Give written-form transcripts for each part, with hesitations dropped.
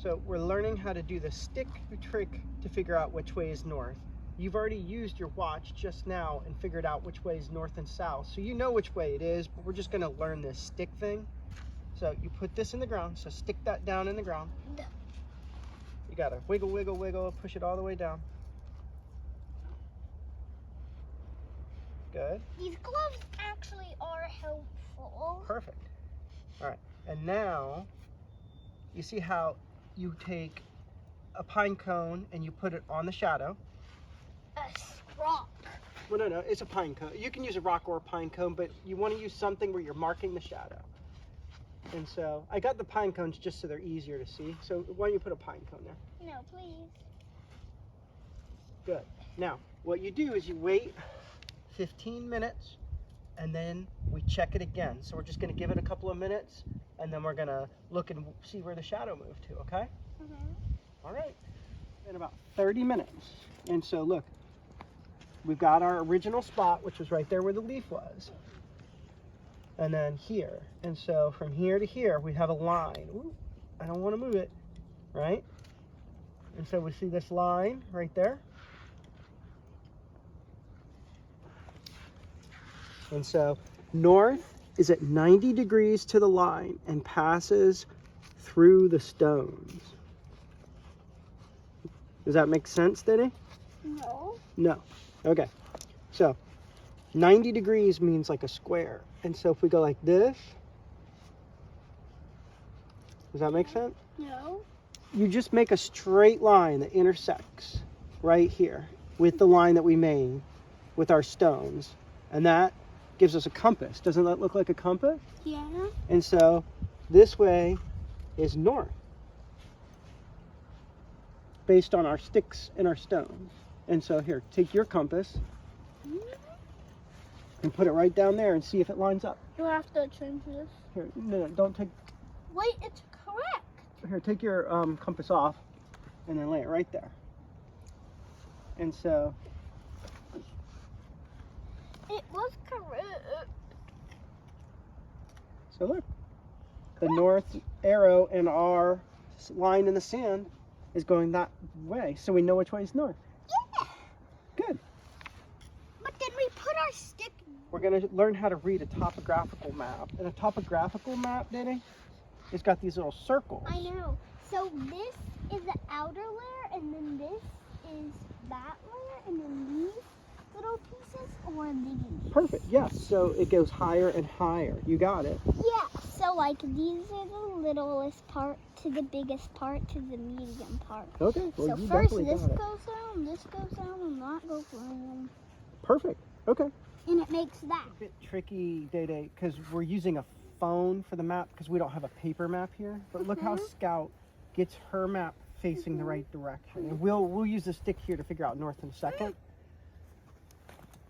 So we're learning how to do the stick trick to figure out which way is north. You've already used your watch just now and figured out which way is north and south. So you know which way it is, but we're just gonna learn this stick thing. So you put this in the ground, so stick that down in the ground. You gotta wiggle, wiggle, wiggle, push it all the way down. Good. These gloves actually are helpful. Perfect. All right, and now you see how you take a pine cone and you put it on the shadow. A rock. Well, no, it's a pine cone. You can use a rock or a pine cone, but you want to use something where you're marking the shadow. And so I got the pine cones just so they're easier to see. So why don't you put a pine cone there? No, please. Good. Now, what you do is you wait 15 minutes and then we check it again. So we're just going to give it a couple of minutes and then we're going to look and see where the shadow moved to, okay? All right. In about 30 minutes. And so look, we've got our original spot, which was right there where the leaf was. And then here. And so from here to here, we have a line. Ooh, I don't want to move it, right? And so we see this line right there. And so north is at 90 degrees to the line and passes through the stones. Does that make sense, Denny? No. No. Okay. So 90 degrees means like a square. And so if we go like this, does that make sense? No. You just make a straight line that intersects right here with the line that we made with our stones. And that gives us a compass. Doesn't that look like a compass? Yeah. And so this way is north, based on our sticks and our stones. And so here, take your compass and put it right down there and see if it lines up. You have to change this. Here, no, don't take. Wait, it's correct. Here, take your compass off and then lay it right there. And so It was correct. So look, the north arrow in our line in the sand is going that way, so we know which way is north. Yeah. Good. But then we put our stick. We're going to learn how to read a topographical map. And a topographical map, Denny, it's got these little circles. I know. So this is the outer layer, and then this is that layer, and then these little pieces are these. Perfect. Yes. So it goes higher and higher. You got it. Yeah. So like these are the littlest part to the biggest part to the medium part. Okay. Well, So you first definitely this got it. goes down, this goes down, and that goes down. Perfect. Okay. And it makes that. A bit tricky, Day-Day, because we're using a phone for the map because we don't have a paper map here. But look how Scout gets her map facing the right direction. And we'll use the stick here to figure out north in a second.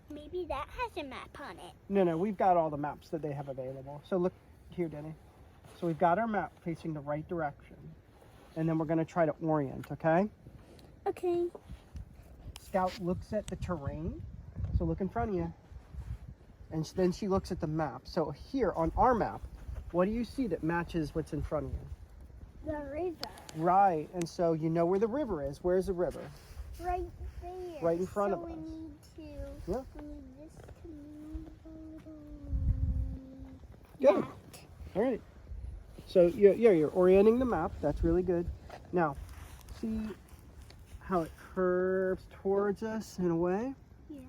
Maybe that has a map on it. No, we've got all the maps that they have available. So look here, Denny. So we've got our map facing the right direction. And then we're going to try to orient, okay? Okay. Scout looks at the terrain. So look in front of you. And then she looks at the map. So here on our map, what do you see that matches what's in front of you? The river. Right. And so you know where the river is. Where's the river? Right there. Right in front of So us. we need to. Yeah. We need this to move Good. that. All right. So you're orienting the map. That's really good. Now, see how it curves towards us in a way? Yeah.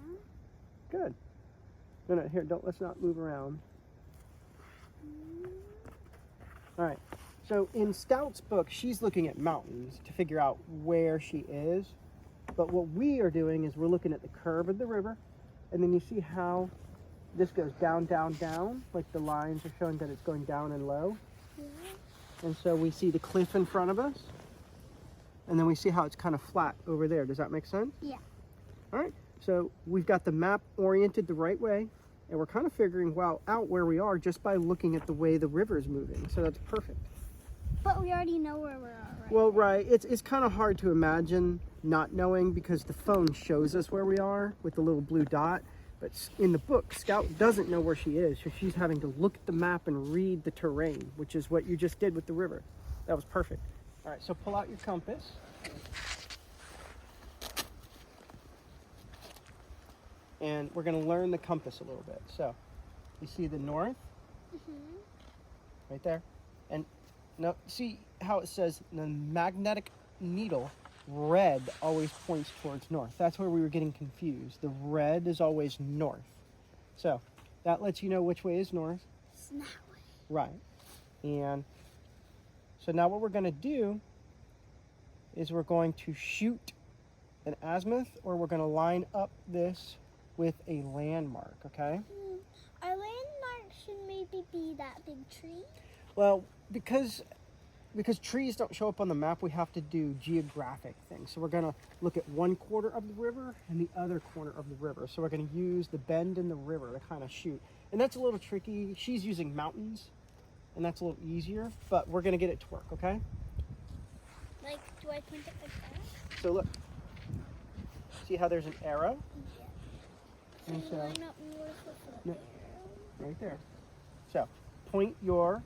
Good. No, here, let's not move around. All right. So in Scout's book, she's looking at mountains to figure out where she is. But what we are doing is we're looking at the curve of the river. And then you see how this goes down, down, down. Like the lines are showing that it's going down and low. Yeah. And so we see the cliff in front of us. And then we see how it's kind of flat over there. Does that make sense? Yeah. All right. So we've got the map oriented the right way. And we're kind of figuring out where we are just by looking at the way the river is moving. So that's perfect. But we already know where we are, right? Well, right. It's kind of hard to imagine not knowing because the phone shows us where we are with the little blue dot. But in the book, Scout doesn't know where she is. So she's having to look at the map and read the terrain, which is what you just did with the river. That was perfect. All right, so pull out your compass. And we're going to learn the compass a little bit. So, you see the north? Right there. And now, see how it says the magnetic needle, red always points towards north. That's where we were getting confused. The red is always north. So, that lets you know which way is north. It's that way. Right. And so now what we're going to do is we're going to shoot an azimuth, or we're going to line up this with a landmark, okay? Our landmark should maybe be that big tree. Well, because trees don't show up on the map, we have to do geographic things. So we're going to look at one quarter of the river and the other corner of the river. So we're going to use the bend in the river to kind of shoot. And that's a little tricky. She's using mountains, and that's a little easier, but we're going to get it to work, okay? Like, do I point it like that? So look. See how there's an arrow? Yeah. And so, line up north with the no, right there. So, point your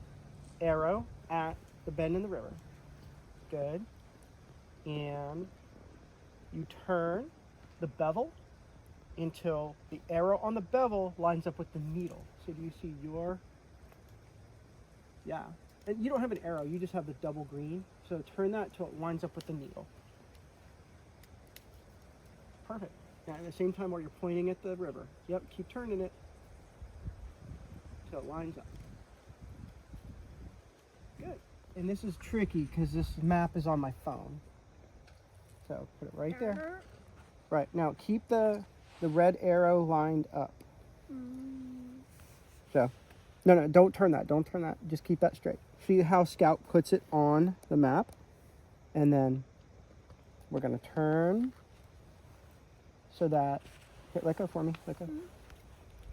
arrow at the bend in the river. Good. And you turn the bevel until the arrow on the bevel lines up with the needle. So do you see your... Yeah. And you don't have an arrow, you just have the double green. So turn that till it lines up with the needle. Perfect. Now at the same time while you're pointing at the river. Yep, keep turning it till it lines up. Good. And this is tricky because this map is on my phone. So put it right there. Right, now keep the red arrow lined up. So, no, don't turn that, Just keep that straight. See how Scout puts it on the map? And then we're gonna turn so that, here, let go for me, let go.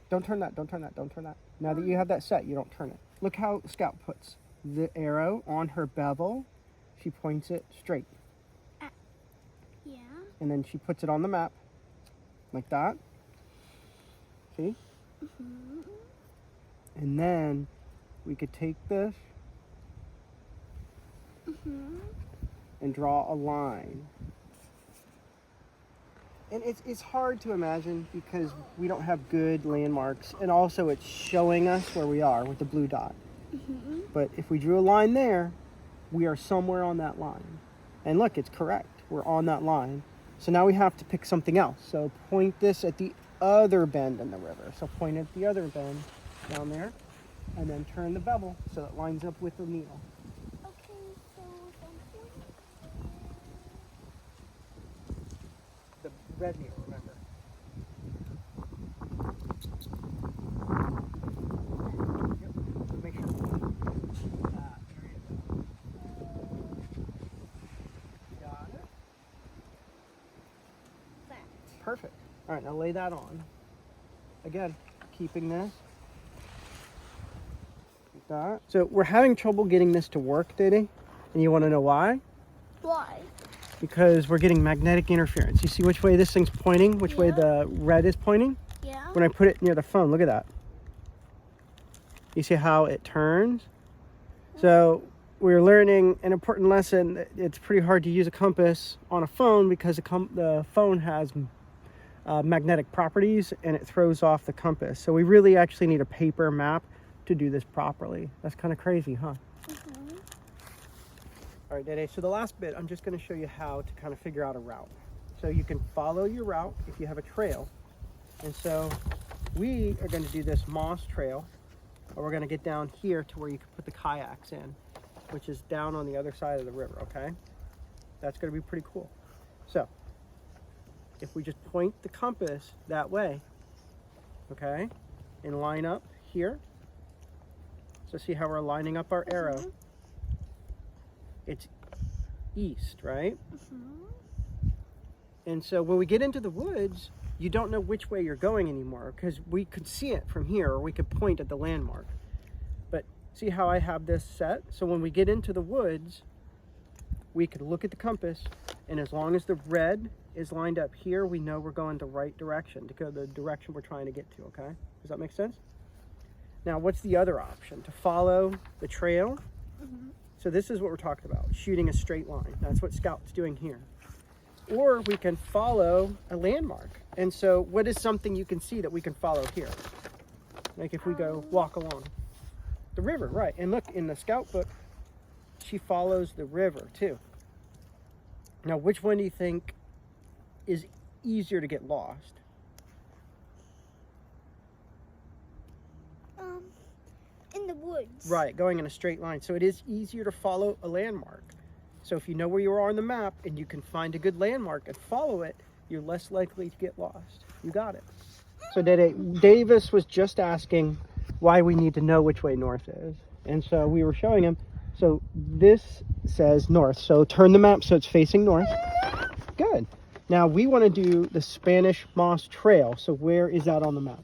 Don't turn that. Now that you have that set, you don't turn it. Look how Scout puts the arrow on her bevel. She points it straight. Yeah. And then she puts it on the map, like that. See? And then we could take this and draw a line. And it's hard to imagine because we don't have good landmarks, and also it's showing us where we are with the blue dot. But if we drew a line there, we are somewhere on that line. And look, it's correct. We're on that line. So now we have to pick something else. So point this at the other bend in the river. So point at the other bend down there, and then turn the bevel so it lines up with the needle. Okay, so The red needle, remember. Yep. Make sure. There you go. Got it. Perfect. All right, now lay that on. Again, keeping this. Like that. So we're having trouble getting this to work, Diddy. And you want to know why? Why? Because we're getting magnetic interference. You see which way this thing's pointing? Which way the red is pointing? Yeah. When I put it near the phone, look at that. You see how it turns? So we're learning an important lesson. That it's pretty hard to use a compass on a phone because the phone has magnetic properties and it throws off the compass. So we really actually need a paper map to do this properly. That's kind of crazy, huh? All right, Dede, so the last bit, I'm just going to show you how to kind of figure out a route. So you can follow your route if you have a trail. And so we are going to do this moss trail, or we're going to get down here to where you can put the kayaks in, which is down on the other side of the river, okay? That's going to be pretty cool. So if we just point the compass that way, okay, and line up here. So see how we're lining up our arrow? It's east, right? And so when we get into the woods, you don't know which way you're going anymore because we could see it from here, or we could point at the landmark. But see how I have this set? So when we get into the woods, we could look at the compass, and as long as the red is lined up here, we know we're going the right direction, to go the direction we're trying to get to, okay? Does that make sense? Now, what's the other option? To follow the trail So this is what we're talking about, shooting a straight line. That's what Scout's doing here. Or we can follow a landmark. And so what is something you can see that we can follow here? Like if we go walk along the river, right? And look, in the Scout book, she follows the river too. Now, which one do you think is easier to get lost? In the woods. Right, going in a straight line. So it is easier to follow a landmark. So if you know where you are on the map and you can find a good landmark and follow it, you're less likely to get lost. You got it. So Davis was just asking why we need to know which way north is. And so we were showing him. So this says north. So turn the map so it's facing north. Good. Now we want to do the Spanish Moss Trail. So where is that on the map?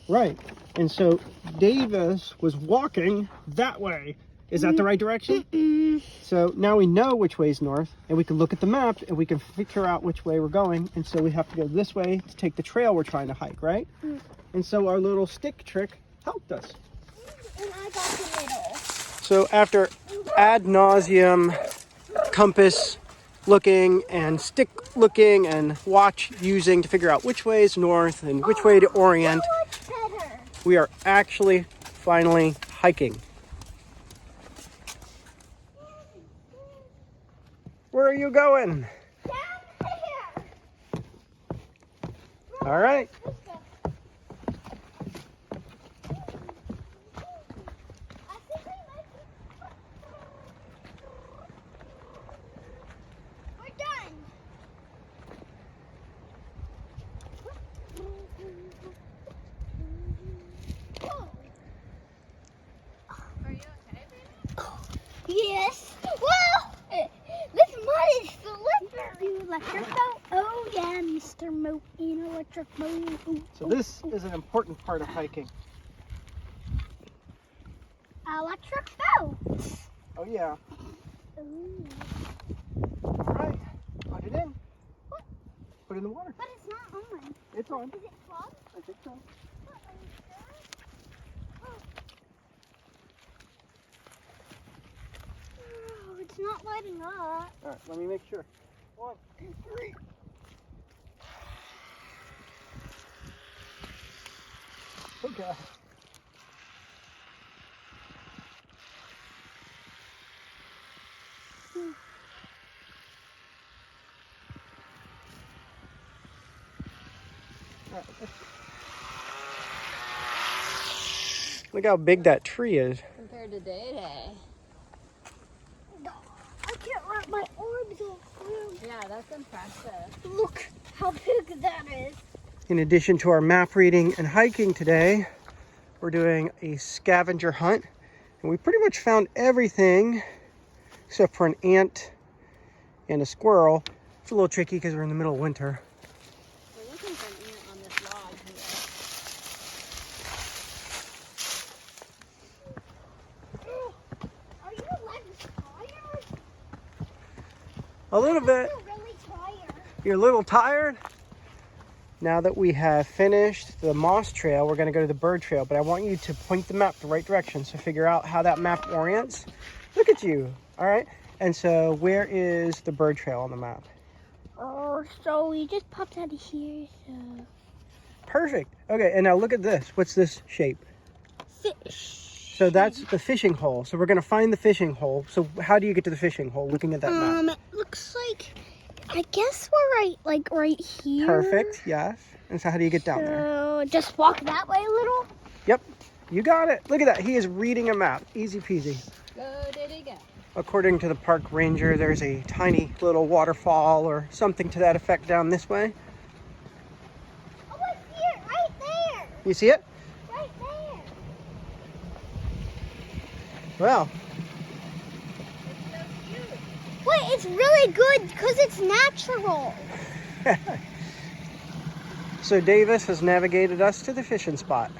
Right. And so Davis was walking that way. Is that the right direction? So now we know which way is north, and we can look at the map and we can figure out which way we're going. And so we have to go this way to take the trail we're trying to hike, right? And so our little stick trick helped us. And I got the middle. So after ad nauseum compass looking and stick looking and watch using to figure out which way is north and which way to orient, we are actually finally hiking. Where are you going? Down here. All right. Let's go. I think we're done. Oh. Are you okay, baby? Yes. Well, this mud is slippery. Electric boat. Oh yeah, Mr. Moat in electric boat. So this is an important part of hiking. Electric boat. Oh yeah. Ooh. All right. Put it in. What? Put it in the water. But it's not on. It's on. Is it plugged? I think so. Are you sure? Oh, it's not lighting up. All right. Let me make sure. 1, 2, 3. Okay. Look how big that tree is. Compared to Day-Day. I can't wrap my arms around. Yeah, that's impressive. Look how big that is. In addition to our map reading and hiking today, we're doing a scavenger hunt. And we pretty much found everything except for an ant and a squirrel. It's a little tricky because we're in the middle of winter. We're looking for an ant on this log here. Are your legs tired? A little bit. I'm really tired. You're a little tired? Now that we have finished the moss trail, we're going to go to the bird trail, but I want you to point the map the right direction, so figure out how that map orients. Look at you. All right. And so where is the bird trail on the map? Oh, so we just popped out of here, so. Perfect. Okay, and now look at this. What's this shape? Fish. So that's the fishing hole. So we're going to find the fishing hole. So how do you get to the fishing hole looking at that map? It looks like, I guess we're right here. Perfect, yes. And so how do you get down there? So just walk that way a little. Yep, you got it. Look at that. He is reading a map. Easy peasy. Go, Diddy, go. According to the park ranger, there's a tiny little waterfall or something to that effect down this way. Oh, I see it right there. You see it? Right there. Well, Wait, it's really good because it's natural. so Davis has navigated us to the fishing spot.